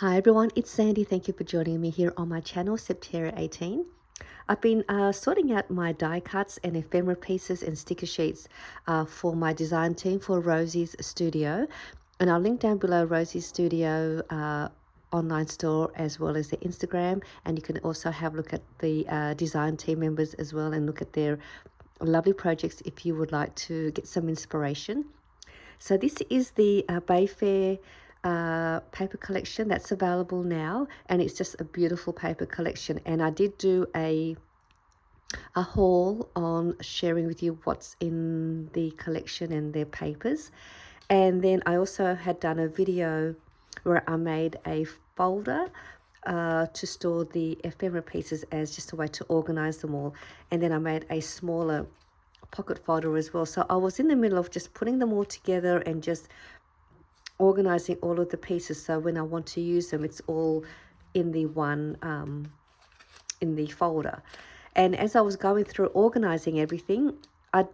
Hi everyone, it's Sandy. Thank you for joining me here on my channel, Septeria 18. I've been sorting out my die cuts and ephemera pieces and sticker sheets for my design team for Rosie's studio. And I'll link down below Rosie's studio online store as well as the Instagram. And you can also have a look at the design team members as well and look at their lovely projects if you would like to get some inspiration. So this is the Bayfair paper collection that's available now, and it's just a beautiful paper collection. And I did do a haul on sharing with you what's in the collection and their papers. And then I also had done a video where I made a folder to store the ephemera pieces as just a way to organize them all. And then I made a smaller pocket folder as well. So I was in the middle of just putting them all together and just organizing all of the pieces, so when I want to use them, it's all in the one in the folder. And as I was going through organizing everything, I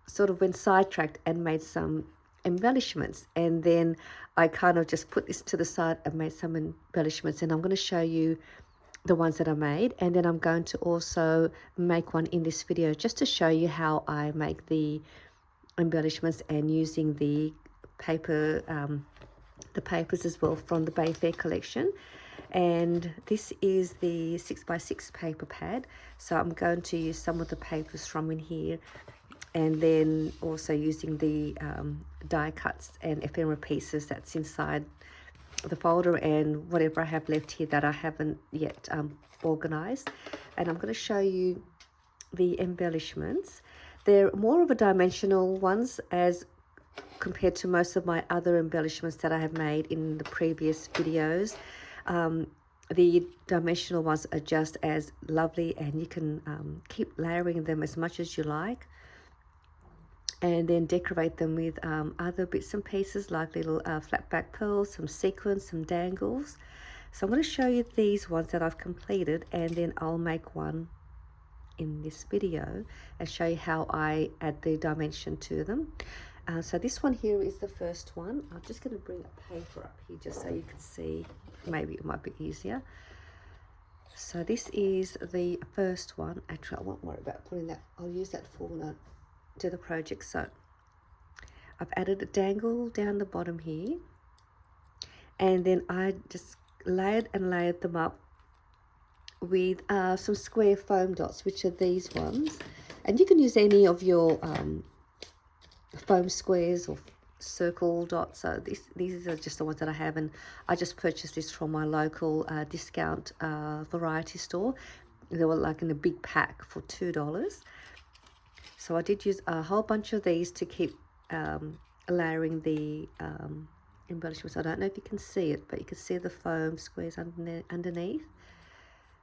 sort of went sidetracked and made some embellishments, and then I kind of just put this to the side and made some embellishments, and I'm going to show you the ones that I made, and then I'm going to also make one in this video just to show you how I make the embellishments and using the paper the papers as well from the Bayfair collection. And this is the 6x6 paper pad, so I'm going to use some of the papers from in here, and then also using the die cuts and ephemera pieces that's inside the folder, and whatever I have left here that I haven't yet organized. And I'm going to show you the embellishments. They're more of a dimensional ones as compared to most of my other embellishments that I have made in the previous videos. The dimensional ones are just as lovely, and you can keep layering them as much as you like, and then decorate them with other bits and pieces like little flat back pearls, some sequins, some dangles. So I'm going to show you these ones that I've completed, and then I'll make one in this video and show you how I add the dimension to them. So this one here is the first one. I'm just going to bring a paper up here just so you can see. Maybe it might be easier. So this is the first one. Actually, I won't worry about putting that. I'll use that for when I do the project. So I've added a dangle down the bottom here, and then I just layered and layered them up with some square foam dots, which are these ones. And you can use any of your foam squares or circle dots. So these are just the ones that I have, and I just purchased this from my local discount variety store. They were like in a big pack for $2. So I did use a whole bunch of these to keep layering the embellishments. I don't know if you can see it, but you can see the foam squares underneath.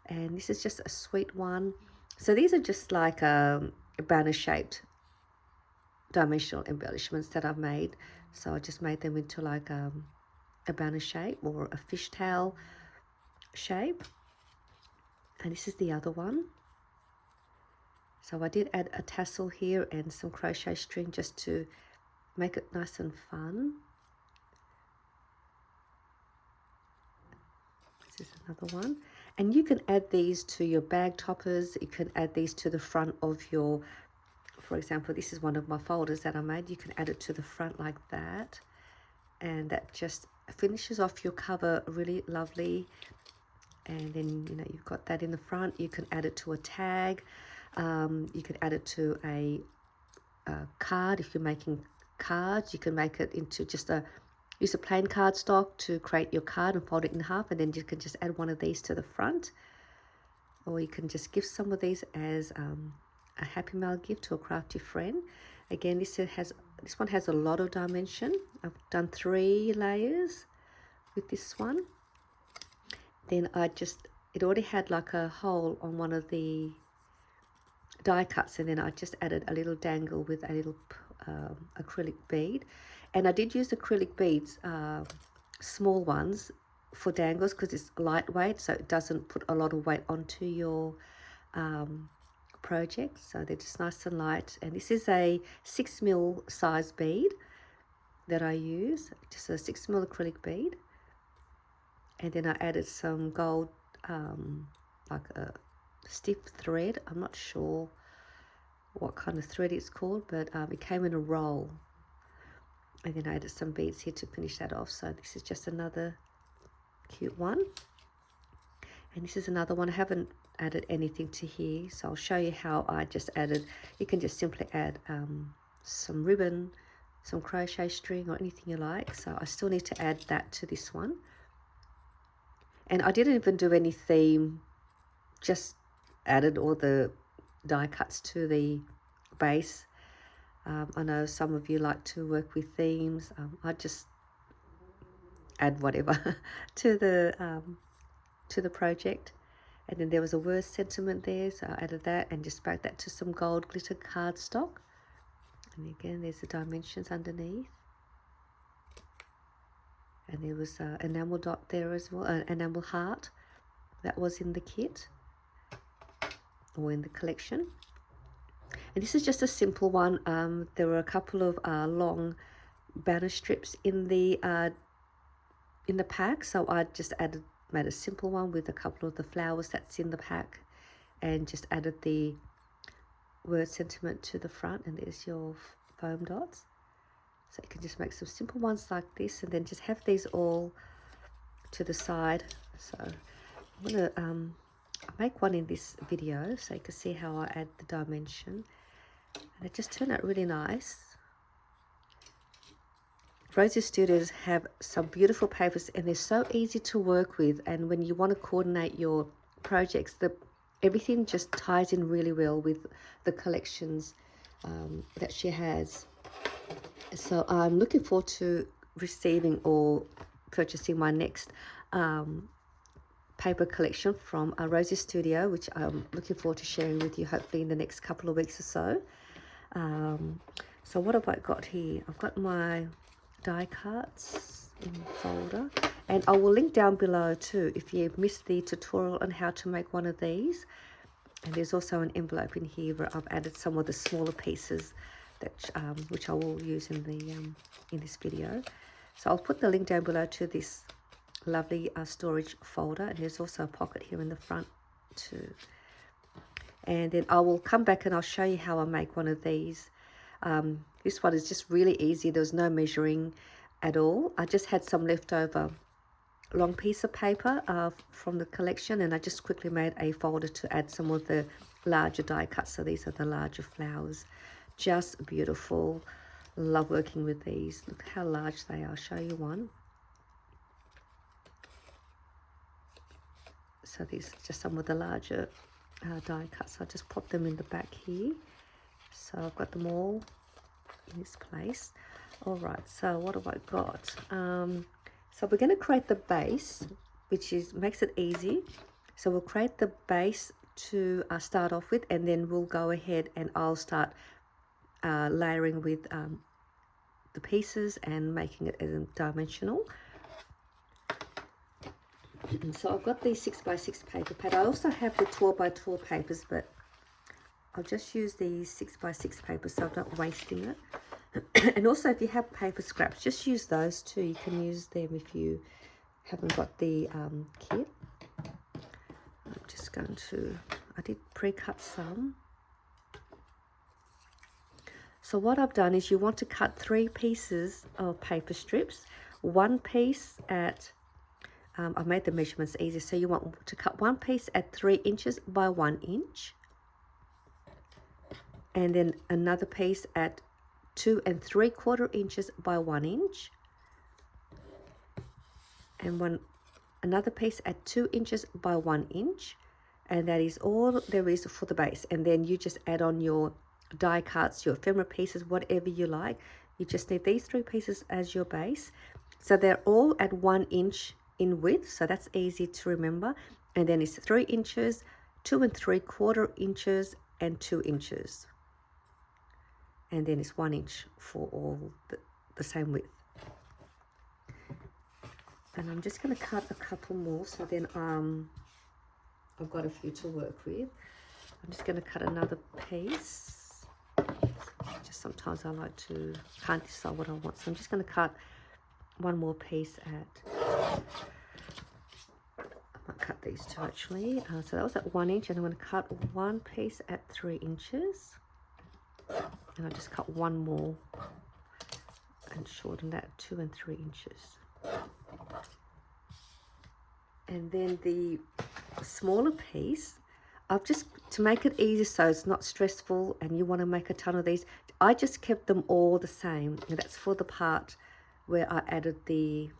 And this is just a sweet one. So these are just like banner shaped dimensional embellishments that I've made. So I just made them into like a banner shape or a fishtail shape. And this is the other one. So I did add a tassel here and some crochet string just to make it nice and fun. This is another one. And you can add these to your bag toppers. You can add these to the front of your, for example, this is one of my folders that I made. You can add it to the front like that, and that just finishes off your cover really lovely. And then, you know, you've got that in the front. You can add it to a tag. You can add it to a card. If you're making cards, you can make it into just use a plain cardstock to create your card and fold it in half, and then you can just add one of these to the front. Or you can just give some of these as a Happy Mail gift to a crafty friend. Again, this one has a lot of dimension. I've done 3 layers with this one. Then it already had like a hole on one of the die cuts, and then I just added a little dangle with a little acrylic bead. And I did use acrylic beads, small ones, for dangles because it's lightweight, so it doesn't put a lot of weight onto your project. So they're just nice and light. And this is a 6mm size bead that I use, just a 6mm acrylic bead. And then I added some gold, like a stiff thread. I'm not sure what kind of thread it's called, but it came in a roll. And then I added some beads here to finish that off. So this is just another cute one. And this is another one. I haven't added anything to here, so I'll show you how I just added. You can just simply add some ribbon, some crochet string, or anything you like. So I still need to add that to this one. And I didn't even do any theme, just added all the die cuts to the base. I know some of you like to work with themes. I just add whatever to the project. And then there was a word sentiment there, so I added that and just backed that to some gold glitter cardstock. And again, there's the dimensions underneath. And there was an enamel dot there as well, an enamel heart that was in the kit or in the collection. And this is just a simple one. There were a couple of long banner strips in the pack, so I just made a simple one with a couple of the flowers that's in the pack, and just added the word sentiment to the front. And there's your foam dots. So you can just make some simple ones like this, and then just have these all to the side. So I'm going to make one in this video so you can see how I add the dimension. And it just turned out really nice. Rosie Studios have some beautiful papers, and they're so easy to work with. And when you want to coordinate your projects, everything just ties in really well with the collections that she has. So I'm looking forward to receiving or purchasing my next paper collection from Rosie Studio, which I'm looking forward to sharing with you hopefully in the next couple of weeks or so. So what have I got here? I've got my die cuts in the folder, and I will link down below too if you've missed the tutorial on how to make one of these. And there's also an envelope in here where I've added some of the smaller pieces that which I will use in this video. So I'll put the link down below to this lovely storage folder, and there's also a pocket here in the front too. And then I will come back and I'll show you how I make one of these. This one is just really easy. There was no measuring at all. I just had some leftover long piece of paper from the collection, and I just quickly made a folder to add some of the larger die cuts. So these are the larger flowers. Just beautiful. Love working with these. Look how large they are. I'll show you one. So these are just some of the larger die cuts. I'll just pop them in the back here. So I've got them all in this place. All right, so what have I got? So we're going to create the base, which makes it easy. So we'll create the base to start off with, and then we'll go ahead and I'll start layering with the pieces and making it as dimensional. And so I've got these 6x6 paper pad. I also have the 12x12 papers, but I'll just use these 6x6 papers so I'm not wasting it. And also, if you have paper scraps, just use those too. You can use them if you haven't got the kit. I'm just going to, I did pre-cut some. So what I've done is you want to cut 3 pieces of paper strips. One piece at, I made the measurements easy. So you want to cut one piece at 3 inches by 1 inch. And then another piece at 2 3/4 inches by 1 inch. And another piece at 2 inches by 1 inch. And that is all there is for the base. And then you just add on your die cuts, your ephemera pieces, whatever you like. You just need these 3 pieces as your base. So they're all at 1 inch in width, so that's easy to remember. And then it's 3 inches, 2 3/4 inches, and 2 inches. And then it's 1 inch for all the same width. And I'm just going to cut a couple more, so then I've got a few to work with. I'm just going to cut another piece. Just sometimes I can't decide what I want, so I'm just going to cut one more piece at 2 actually. So that was at 1 inch, and I'm going to cut one piece at 3 inches. And I'll just cut one more and shorten that 2 and 3 inches. And then the smaller piece, I've just, to make it easy so it's not stressful and you want to make a ton of these, I just kept them all the same. And that's for the part where I added the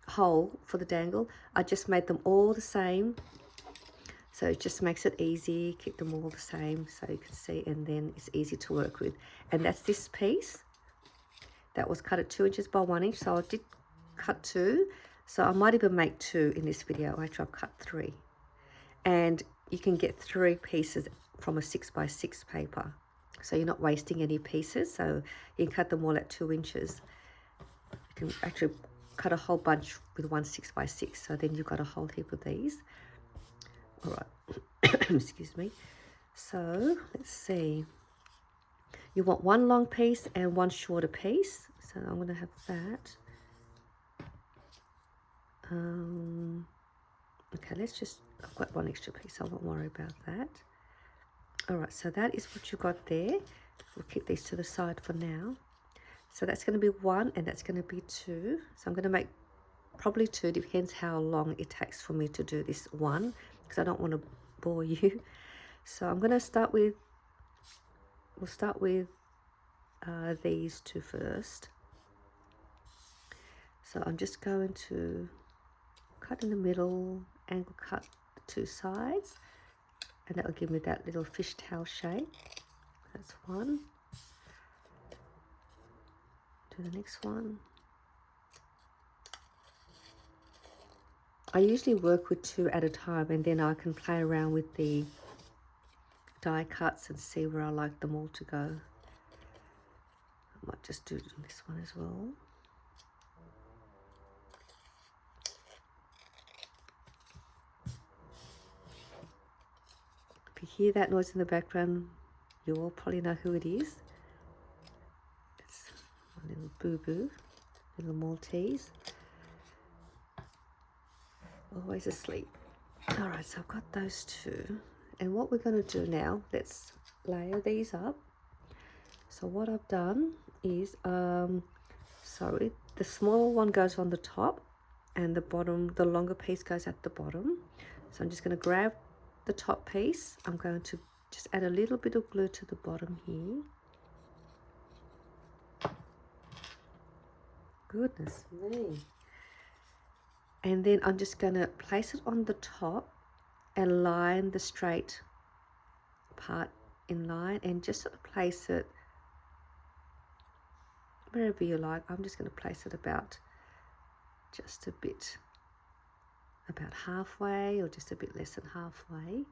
hole for the dangle. I just made them all the same. So it just makes it easy, keep them all the same so you can see, and then it's easy to work with. And that's this piece. That was cut at 2 inches by 1 inch, so I did cut 2. So I might even make 2 in this video. Actually, I've cut 3. And you can get 3 pieces from a 6 by 6 paper. So you're not wasting any pieces. So you can cut them all at 2 inches. You can actually cut a whole bunch with one 6 by 6. So then you've got a whole heap of these. All right. Excuse me. So let's see. You want one long piece and one shorter piece. So I'm going to have that. Okay, let's just, I've got one extra piece, so I won't worry about that. All right, so that is what you got there. We'll keep these to the side for now. So that's going to be 1 and that's going to be 2. So I'm going to make probably 2, depends how long it takes for me to do this one, because I don't want to bore you. So I'm going to start with, we'll start with these 2 first. So I'm just going to cut in the middle, angle cut the 2 sides, and that will give me that little fishtail shape. That's 1. Do the next one. I usually work with 2 at a time, and then I can play around with the die cuts and see where I like them all to go. I might just do this one as well. If you hear that noise in the background, you all probably know who it is. It's my little boo-boo, little Maltese. Always asleep. All right, so I've got those 2. And what we're going to do now, let's layer these up. So what I've done is, sorry, the smaller one goes on the top and the bottom, the longer piece goes at the bottom. So I'm just going to grab the top piece. I'm going to just add a little bit of glue to the bottom here. Goodness me. And then I'm just going to place it on the top and line the straight part in line, and just sort of place it wherever you like. I'm just going to place it about just a bit, about halfway, or just a bit less than halfway.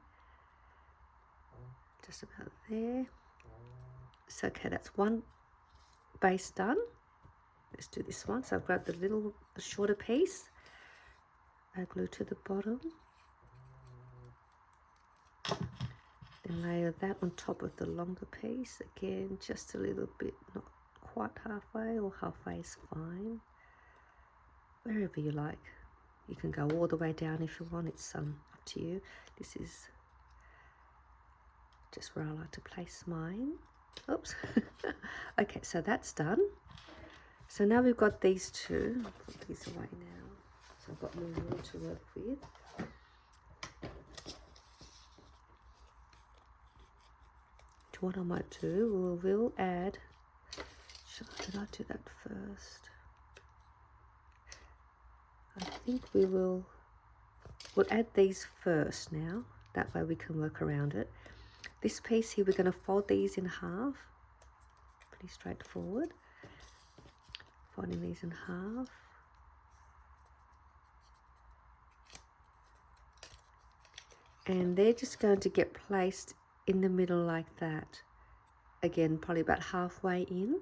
Just about there. So okay, that's one base done. Let's do this one. So I've grabbed the little shorter piece, add glue to the bottom, then layer that on top of the longer piece. Again, just a little bit, not quite halfway, or halfway is fine. Wherever you like. You can go all the way down if you want. It's up to you. This is just where I like to place mine. Oops. Okay, so that's done. So now we've got these 2. I'll put these away now. So I've got more room to work with. What I might do, we'll add, did I do that first? I think we'll add these first now. That way we can work around it. This piece here, we're going to fold these in half. Pretty straightforward. Folding these in half. And they're just going to get placed in the middle like that. Again, probably about halfway in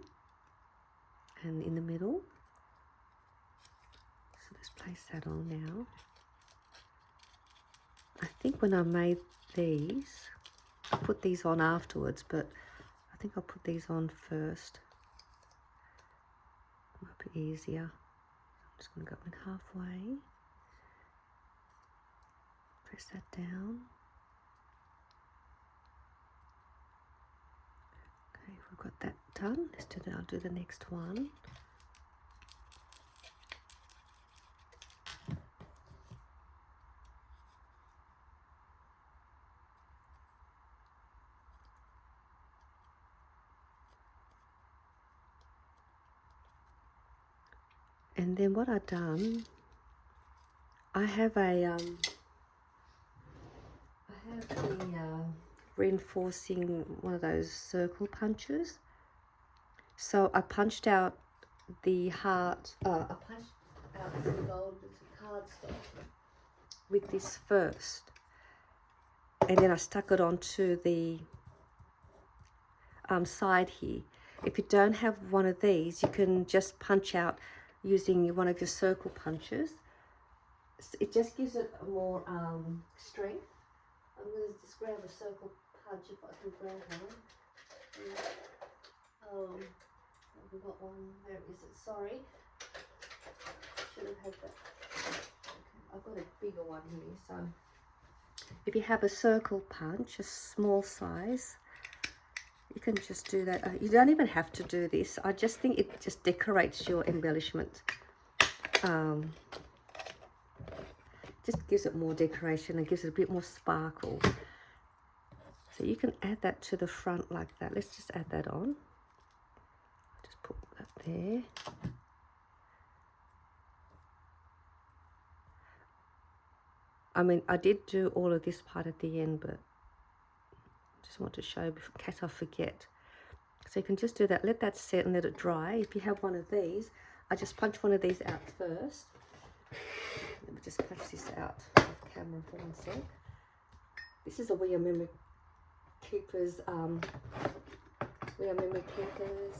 and in the middle. So let's place that on now. I think when I made these, I put these on afterwards, but I think I'll put these on first. Might be easier. I'm just going to go in halfway. press that down. Okay, we've got that done. Let's do that. I'll do the next one. And then what I've done, I have the reinforcing one of those circle punches. So I punched out the heart, I punched out the gold cardstock with this first. And then I stuck it onto the side here. If you don't have one of these, you can just punch out using one of your circle punches. It just gives it more strength. I'm going to just grab a circle punch if I can grab one. I've got one. Where is it? Sorry. Should have had that. Okay, I've got a bigger one here. So if you have a circle punch, a small size, you can just do that. You don't even have to do this. I just think it just decorates your embellishment. Just gives it more decoration and gives it a bit more sparkle. So you can add that to the front like that. Let's just add that on. Just put that there. I mean, I did do all of this part at the end, but just want to show in case I forget. So you can just do that, let that set and let it dry. If you have one of these, I just punch one of these out first. Let me just punch this out off camera for 1 sec. This is a We Are Memory Keepers, We Are Memory Keepers.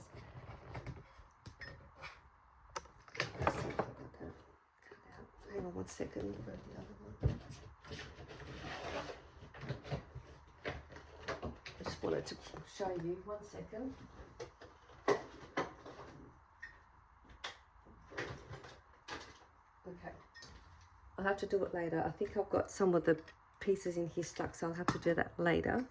Hang on 1 second, grab the other one. I just wanted to show you 1 second. Okay, I'll have to do it later. I think I've got some of the pieces in here stuck, so I'll have to do that later.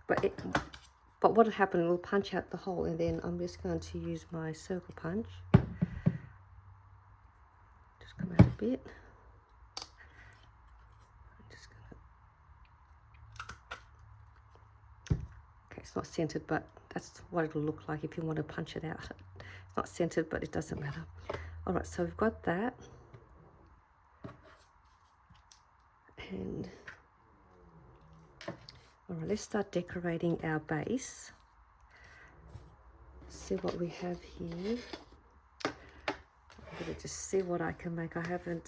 But what'll happen, it'll punch out the hole, and then I'm just going to use my circle punch. Just come out a bit. I'm just gonna... Okay, it's not centered, but that's what it'll look like if you want to punch it out. It's not centered, but it doesn't matter. All right, so we've got that. And all right, let's start decorating our base. See what we have here. I'm gonna just see what I can make. I don't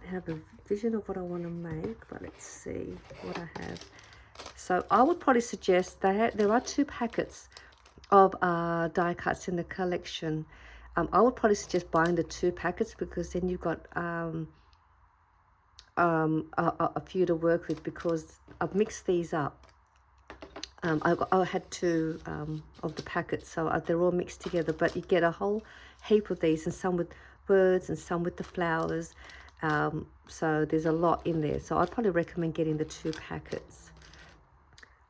have a vision of what I want to make, but let's see what I have. So I would probably suggest that there are 2 packets of die cuts in the collection. I would probably suggest buying the 2 packets, because then you've got a few to work with, because I've mixed these up. I had 2 of the packets, so they're all mixed together, but you get a whole heap of these, and some with birds and some with the flowers. So there's a lot in there, so I'd probably recommend getting the 2 packets.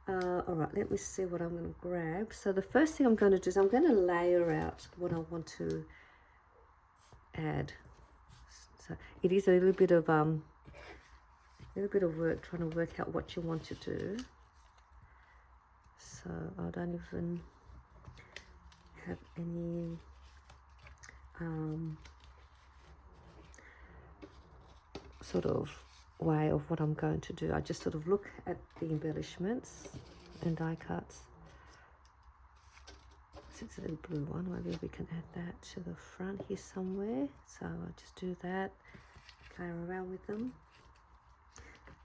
All right, let me see what I'm going to grab. So the first thing I'm going to do is I'm going to layer out what I want to add. So it is a little bit of work trying to work out what you want to do. So I don't even have any sort of way of what I'm going to do. I just sort of look at the embellishments and die cuts. So it's a little blue one, maybe we can add that to the front here somewhere. So I'll just do that, play around with them.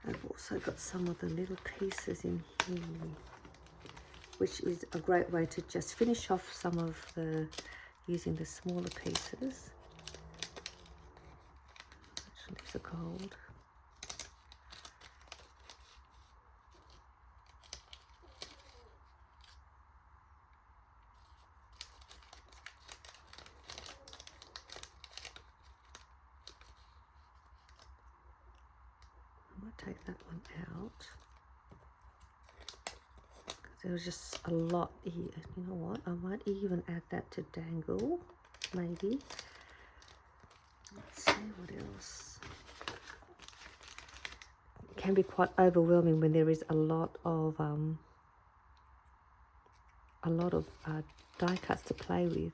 I've also got some of the little pieces in here, which is a great way to just finish off some of the, using the smaller pieces. Actually, these are gold. take that one out. There was just a lot here. You know what? I might even add that to dangle, maybe. Let's see what else. It can be quite overwhelming when there is a lot of die cuts to play with.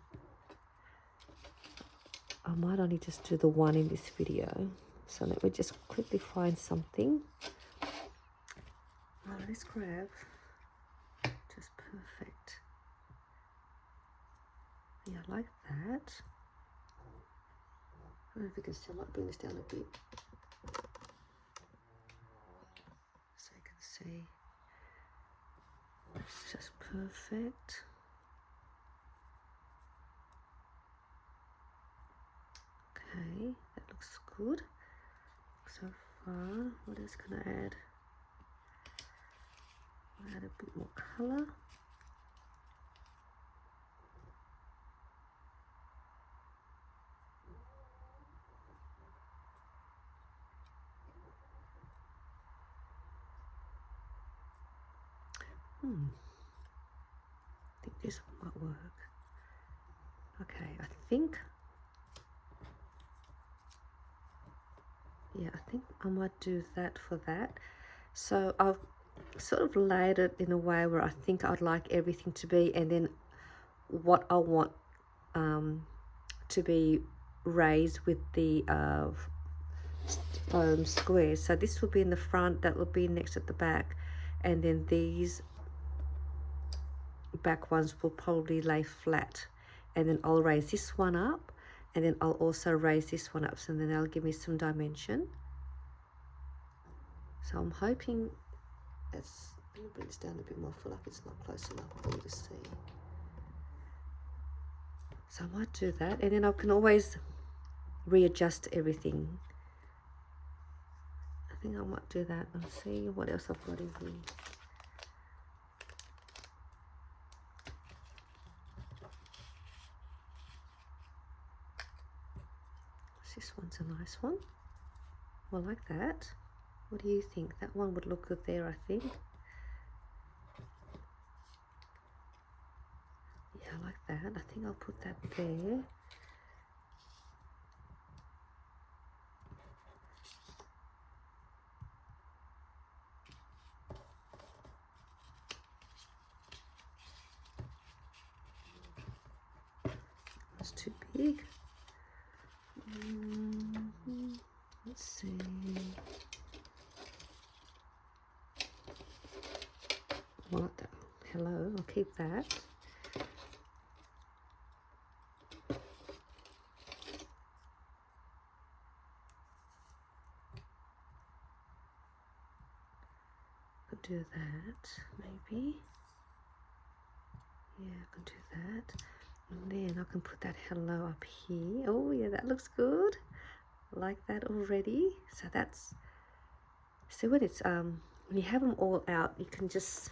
I might only just do the one in this video. So let me just quickly find something. Oh, let's grab. Just perfect. Yeah, I like that. I don't know if you can see, I might bring this down a bit so you can see. It's just perfect. Okay, that looks good so far. What else can I add? I'll add a bit more colour. I think this might work. Okay, I think I might do that for that. So I've sort of laid it in a way where I think I'd like everything to be, and then what I want to be raised with the squares. So this will be in the front, that will be next at the back, and then these back ones will probably lay flat, and then I'll raise this one up, and then I'll also raise this one up, so then that'll give me some dimension. So I'm hoping it's, let me bring this down a bit more. I feel like it's not close enough for you to see. So I might do that, and then I can always readjust everything. I think I might do that and see what else I've got in here. This one's a nice one. I like that. What do you think? That one would look good there, I think. Yeah, I like that. I think I'll put that there. That's too big. Let's see. What? Hello, I'll keep that. Could do that, maybe. Yeah, I can do that. And then I can put that hello up here. Oh yeah, that looks good. I like that already. So that's, see when it's when you have them all out, you can just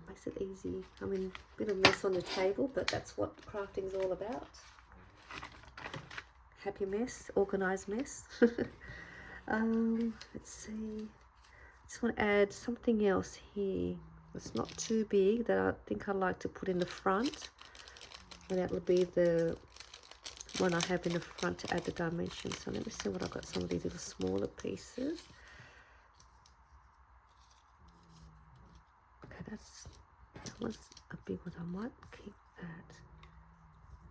makes it easy. I mean, a bit of mess on the table, but that's what crafting is all about. Happy mess, organized mess. Let's see. Just want to add something else here. It's not too big, that I think I like to put in the front, and that will be the one I have in the front to add the dimension. So let me see what I've got. Some of these little smaller pieces. Okay, that was a big one. I might keep that.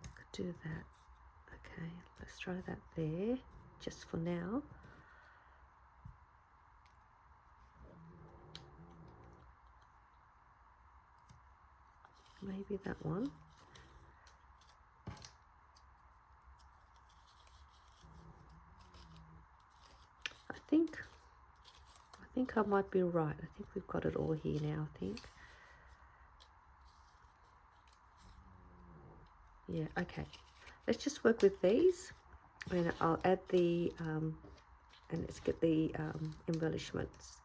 I could do that. Okay, let's try that there just for now. Maybe that one. I think I might be right. I think we've got it all here now, I think. Yeah, okay. Let's just work with these, and I'll add the and let's get the embellishments.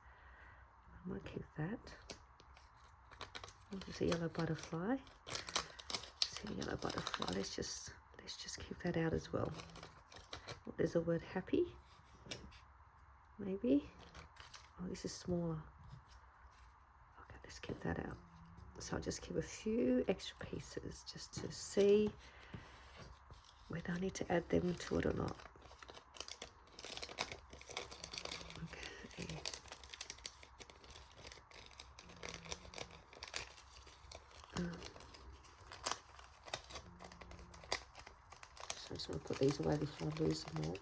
I might keep that. There's a yellow butterfly. See a yellow butterfly. Let's just keep that out as well. Oh, there's a word happy. maybe. Oh, this is smaller. Okay, let's keep that out. So I'll just keep a few extra pieces just to see whether I need to add them to it or not. Okay. So I'm just going to put these away before I lose them all.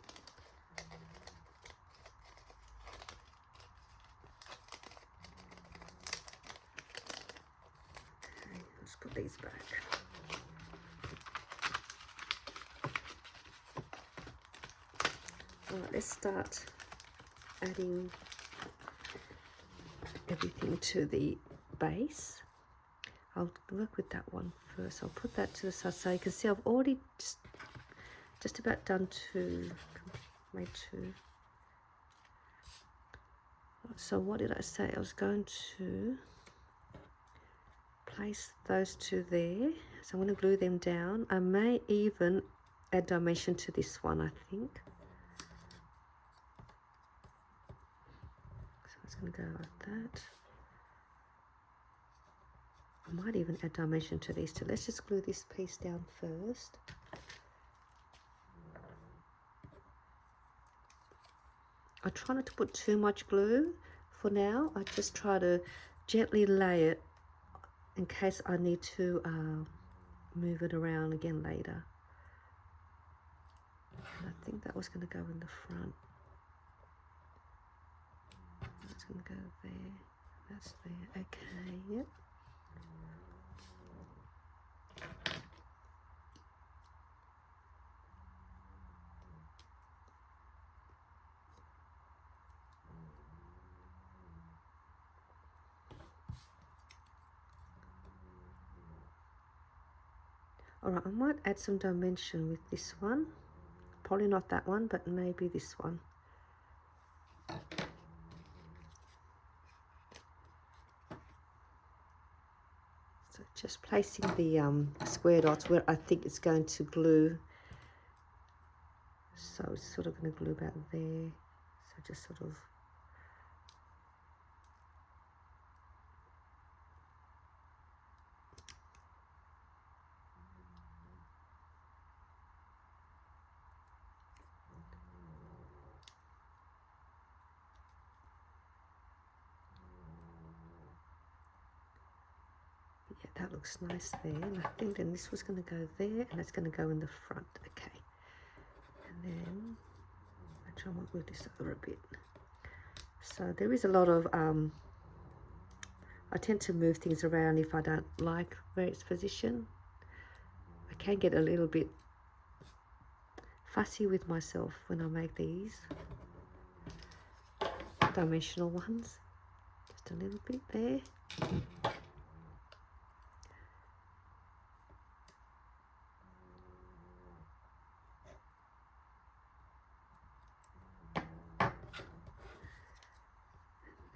Okay, let's put these back. Alright, let's start adding everything to the base. I'll work with that one first. I'll put that to the side so you can see I've already just about done two, made two. So what did I say? I was going to place those two there. So I'm going to glue them down. I may even add dimension to this one, I think. So it's going to go like that. I might even add dimension to these two. Let's just glue this piece down first. I try not to put too much glue for now. I just try to gently lay it in case I need to move it around again later. And I think that was going to go in the front. That's going to go there. That's there. Okay, yep. Alright, I might add some dimension with this one. Probably not that one, but maybe this one. So just placing the square dots where I think it's going to glue. So it's sort of going to glue about there. So just sort of that looks nice there, and I think then this was going to go there, and that's going to go in the front. Okay, and then I try and move this over a bit. So there is a lot of I tend to move things around if I don't like where it's positioned. I can get a little bit fussy with myself when I make these dimensional ones. Just a little bit there.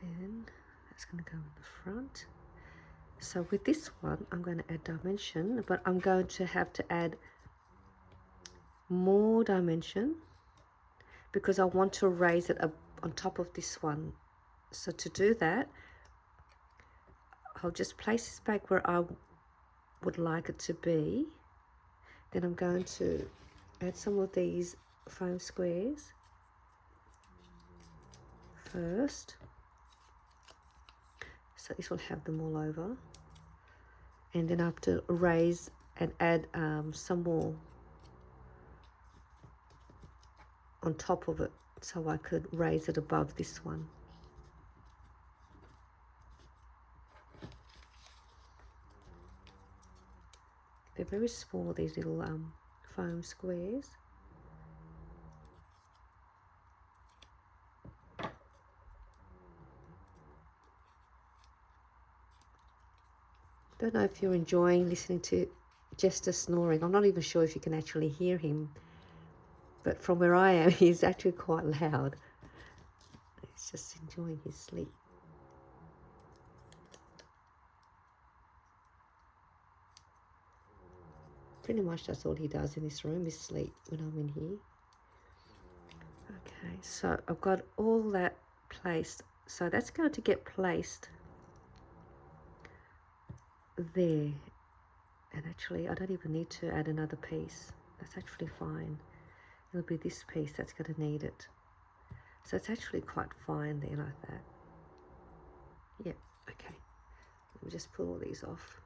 Then that's going to go in the front. So with this one, I'm going to add dimension, but I'm going to have to add more dimension because I want to raise it up on top of this one. So to do that, I'll just place this back where I would like it to be. Then I'm going to add some of these foam squares first. So this will have them all over. And then I have to raise and add some more on top of it so I could raise it above this one. They're very small, these little foam squares. Don't know if you're enjoying listening to Jester snoring. I'm not even sure if you can actually hear him, but from where I am, he's actually quite loud. He's just enjoying his sleep. Pretty much that's all he does in this room is sleep when I'm in here. Okay, so I've got all that placed. So that's going to get placed there. And actually, I don't even need to add another piece. That's actually fine. It'll be this piece that's going to need it. So it's actually quite fine there like that. Yep, okay. Let me just pull all these off.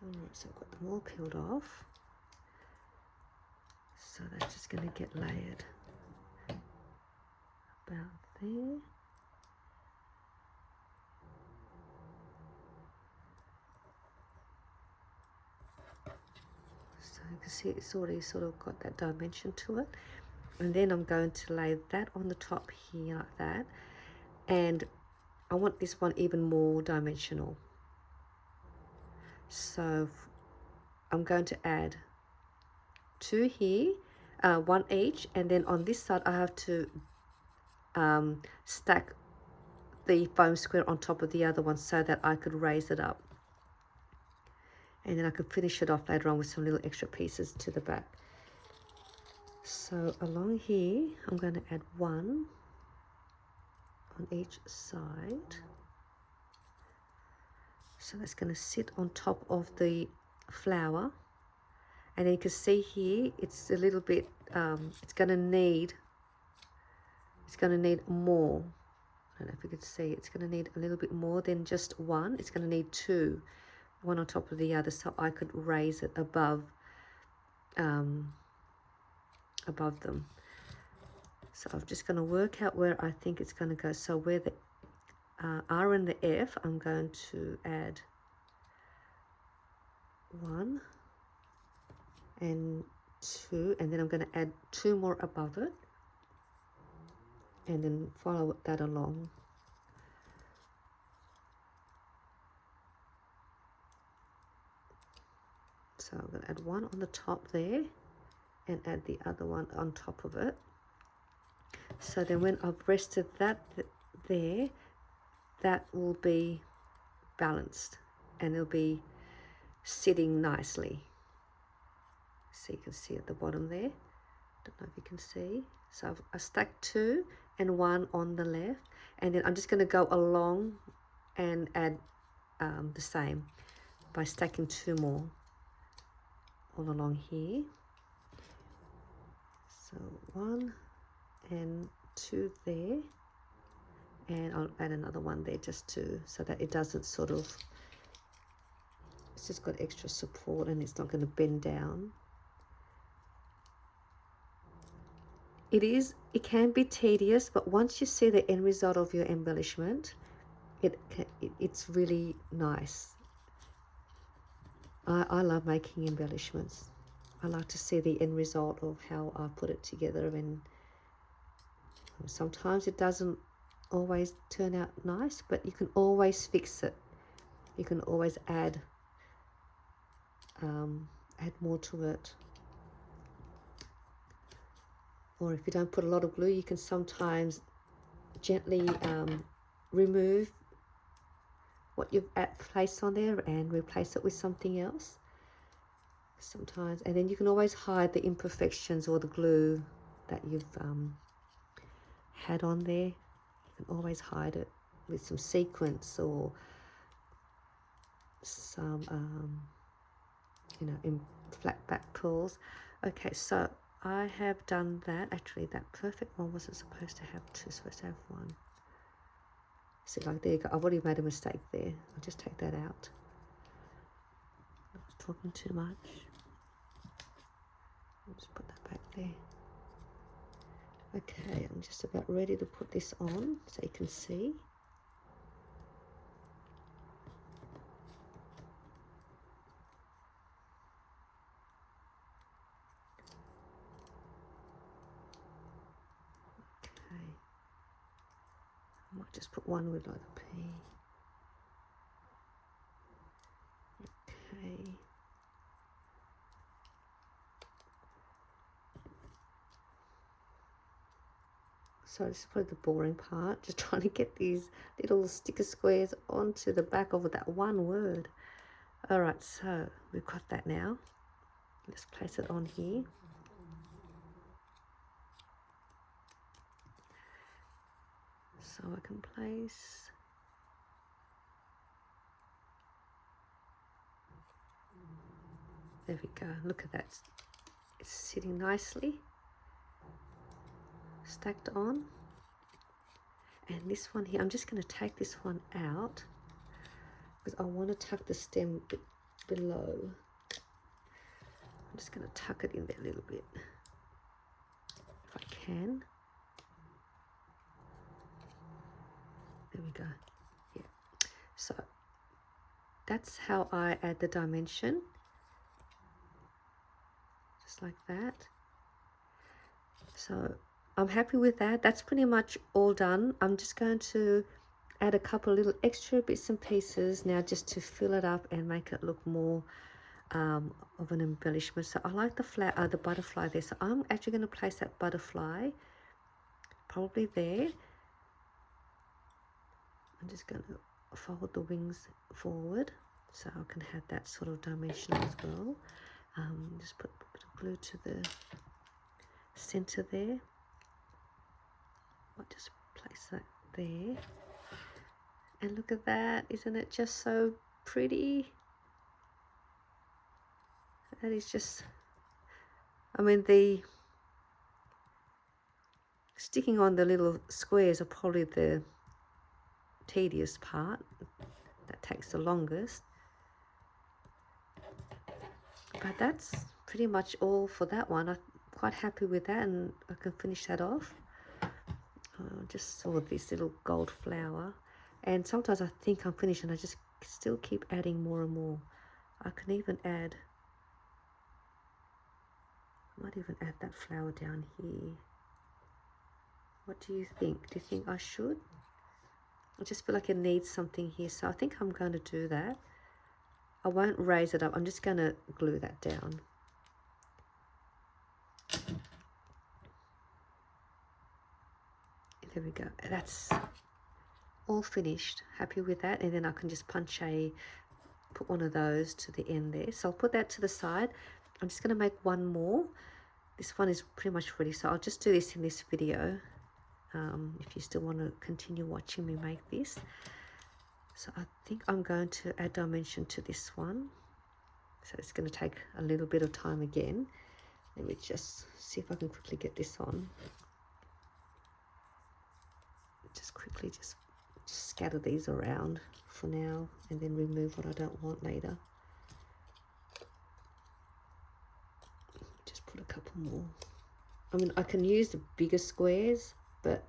Alright, so I've got them all peeled off. So that's just going to get layered about there. So you can see it's already sort of got that dimension to it. And then I'm going to lay that on the top here like that. And I want this one even more dimensional. So I'm going to add 2 here, 1 each, and then on this side I have to stack the foam square on top of the other one so that I could raise it up. And then I could finish it off later on with some little extra pieces to the back. So along here, I'm going to add 1 on each side. So that's going to sit on top of the flower. And then you can see here, it's a little bit, it's going to need more. I don't know if you can see, it's going to need a little bit more than just 1. It's going to need 2, one on top of the other, so I could raise it above them. So I'm just going to work out where I think it's going to go. So where the R and the F, I'm going to add 1 and 2, and then I'm going to add 2 more above it, and then follow that along. So I'm going to add 1 on the top there and add the other one on top of it. So then when I've rested that there, that will be balanced and it'll be sitting nicely. So you can see at the bottom there, don't know if you can see. So I've stacked 2 and 1 on the left, and then I'm just going to go along and add the same by stacking 2 more all along here. So 1 and 2 there, and I'll add another one there just to, so that it doesn't sort of, it's just got extra support and it's not going to bend down. It can be tedious, but once you see the end result of your embellishment, it's really nice. I love making embellishments. I like to see the end result of how I put it together, and sometimes it doesn't always turn out nice, but you can always fix it. You can always add more to it. Or if you don't put a lot of glue, you can sometimes gently remove what you've placed on there and replace it with something else sometimes. And then you can always hide the imperfections or the glue that you've had on there. You can always hide it with some sequins or some you know, in flat back pulls. Okay, so I have done that. Actually, that perfect one wasn't supposed to have 2, supposed to have 1. See, like, there you go. I've already made a mistake there. I'll just take that out. I was talking too much. I'll just put that back there. Okay, I'm just about ready to put this on so you can see. I might just put one with like a P. Okay. So this is probably the boring part, just trying to get these little sticker squares onto the back of that one word. All right, so we've got that now. Let's place it on here. So I can place, there we go, look at that. It's sitting nicely, stacked on. And this one here, I'm just going to take this one out because I want to tuck the stem a bit below. I'm just going to tuck it in there a little bit if I can. There we go. Yeah. So that's how I add the dimension. Just like that. So I'm happy with that. That's pretty much all done. I'm just going to add a couple little extra bits and pieces now just to fill it up and make it look more of an embellishment. So I like the butterfly there. So I'm actually going to place that butterfly probably there. I'm just going to fold the wings forward so I can have that sort of dimension as well. Just put a bit of glue to the center there. I'll just place that there. And look at that, isn't it just so pretty? That is just, I mean, the sticking on the little squares are probably the tedious part. That takes the longest. But that's pretty much all for that one. I'm quite happy with that, and I can finish that off. I just saw this little gold flower, and sometimes I think I'm finished and I just still keep adding more and more. I can even add, I might even add that flower down here. What do you think? Do you think I should? I just feel like it needs something here, so I think I'm going to do that. I won't raise it up, I'm just going to glue that down. There we go. That's all finished. Happy with that. And then I can just put one of those to the end there. So I'll put that to the side. I'm just going to make one more. This one is pretty much ready, so I'll just do this in this video. If you still want to continue watching me make this. So I think I'm going to add dimension to this one. So it's going to take a little bit of time again. Let me just see if I can quickly get this on. Just quickly just scatter these around for now and then remove what I don't want later. Just put a couple more. I mean, I can use the bigger squares, but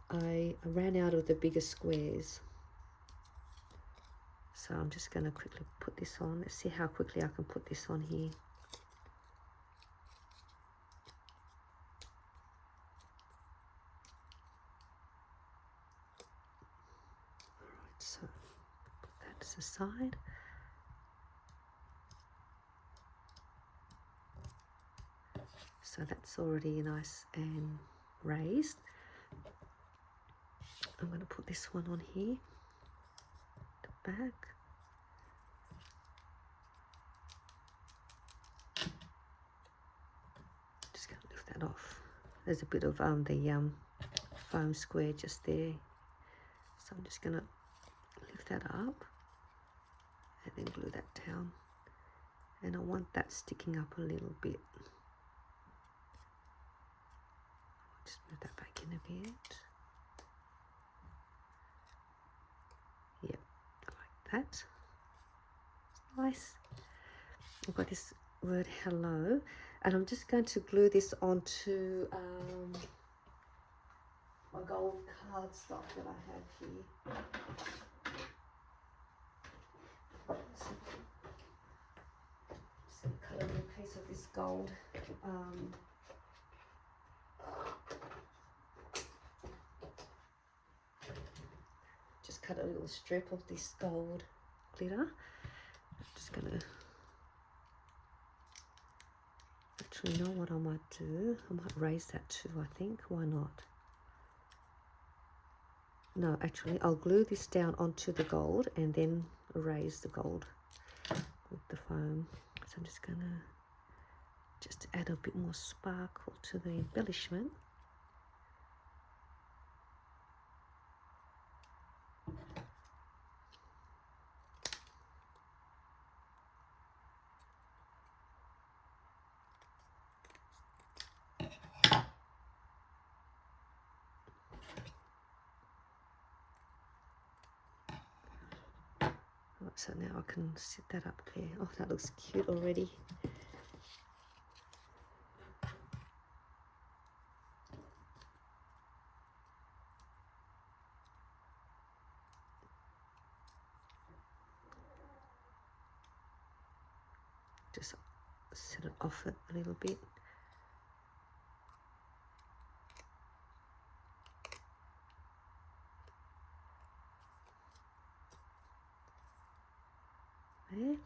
I ran out of the bigger squares. So I'm just going to quickly put this on. Let's see how quickly I can put this on here. Alright, so put that to the side. So that's already nice and raised. I'm going to put this one on here, the back. Just going to lift that off. There's a bit of the foam square just there. So I'm just going to lift that up and then glue that down. And I want that sticking up a little bit. Just move that back in a bit. Yep, like that. It's nice. I've got this word hello, and I'm just going to glue this onto my gold cardstock that I have here. Just cut a little piece of this gold. Just cut a little strip of this gold glitter. I'm just gonna Actually, you know what I might do? I might raise that too, I think. Why not? No, actually, I'll glue this down onto the gold and then raise the gold with the foam. So I'm just going to just add a bit more sparkle to the embellishment. So now I can set that up there. Oh, that looks cute already. Just set it off it a little bit. There.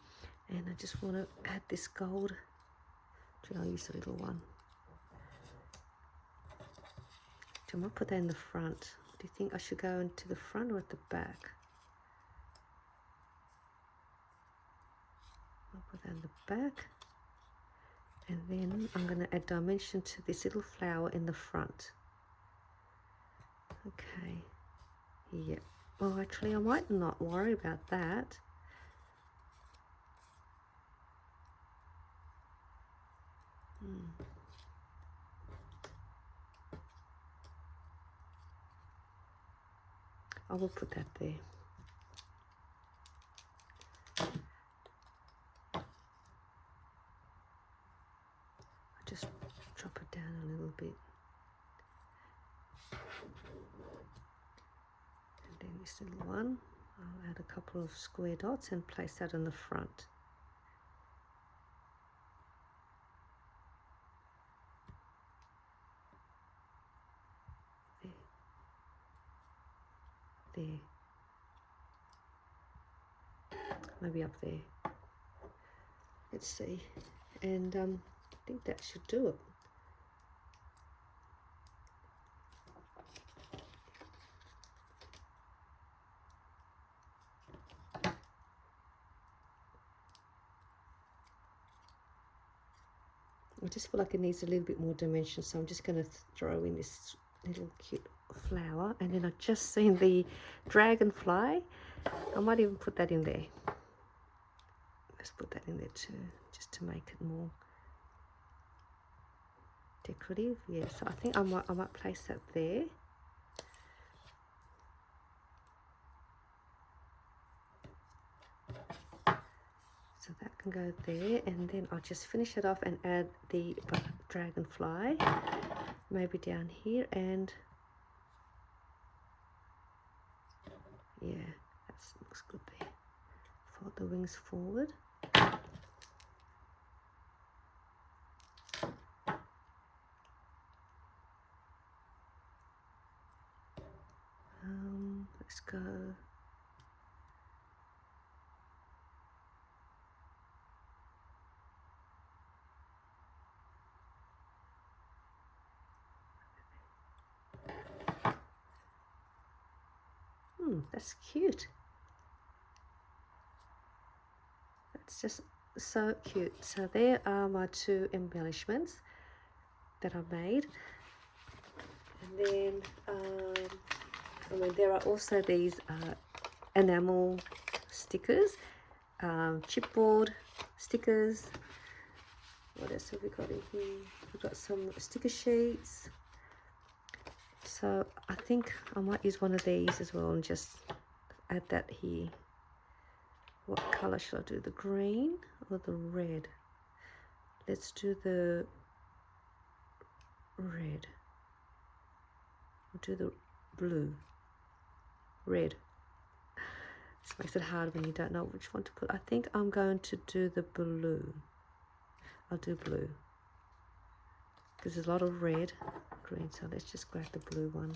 And I just want to add this gold. I'll use a little one. I might put that in the front. Do you think I should go into the front or at the back? I'll put that in the back. And then I'm going to add dimension to this little flower in the front. Okay. Yeah. Well, actually, I might not worry about that. I will put that there. I'll just drop it down a little bit. And then this little one, I'll add a couple of square dots and place that on the front. There. Maybe up there. Let's see. And I think that should do it. I just feel like it needs a little bit more dimension, so I'm just going to throw in this little cute flower. And then I've just seen the dragonfly. I might even put that in there. Let's put that in there too, just to make it more decorative. Yeah, so I think I might place that there. So that can go there, and then I'll just finish it off and add the dragonfly, maybe down here, and yeah, that looks good there. Fold the wings forward. Let's go. That's cute. That's just so cute. So there are my two embellishments that I made. And then there are also these enamel stickers, chipboard stickers. What else have we got in here? We've got some sticker sheets. So I think I might use one of these as well and just add that here. What color should I do? The green or the red? Let's do the red. We'll do the blue. Red. This makes it hard when you don't know which one to put. I think I'm going to do the blue. I'll do blue. Because there's a lot of red, green, so let's just grab the blue one.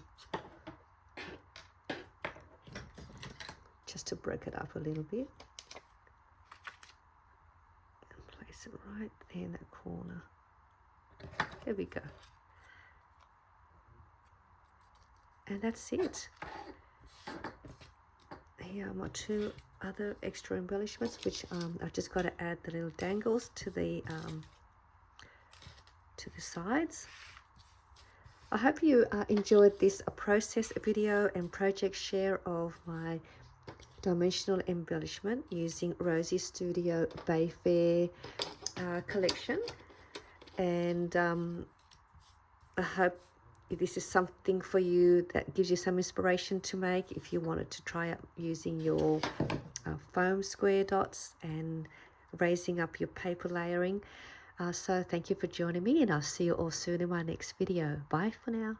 Just to break it up a little bit. And place it right there in that corner. There we go. And that's it. Here are my two other extra embellishments, which I've just got to add the little dangles to the sides. I hope you enjoyed this process video and project share of my dimensional embellishment using Rosie Studio Bayfair collection. And I hope this is something for you that gives you some inspiration to make if you wanted to try out using your foam square dots and raising up your paper layering. So thank you for joining me, and I'll see you all soon in my next video. Bye for now.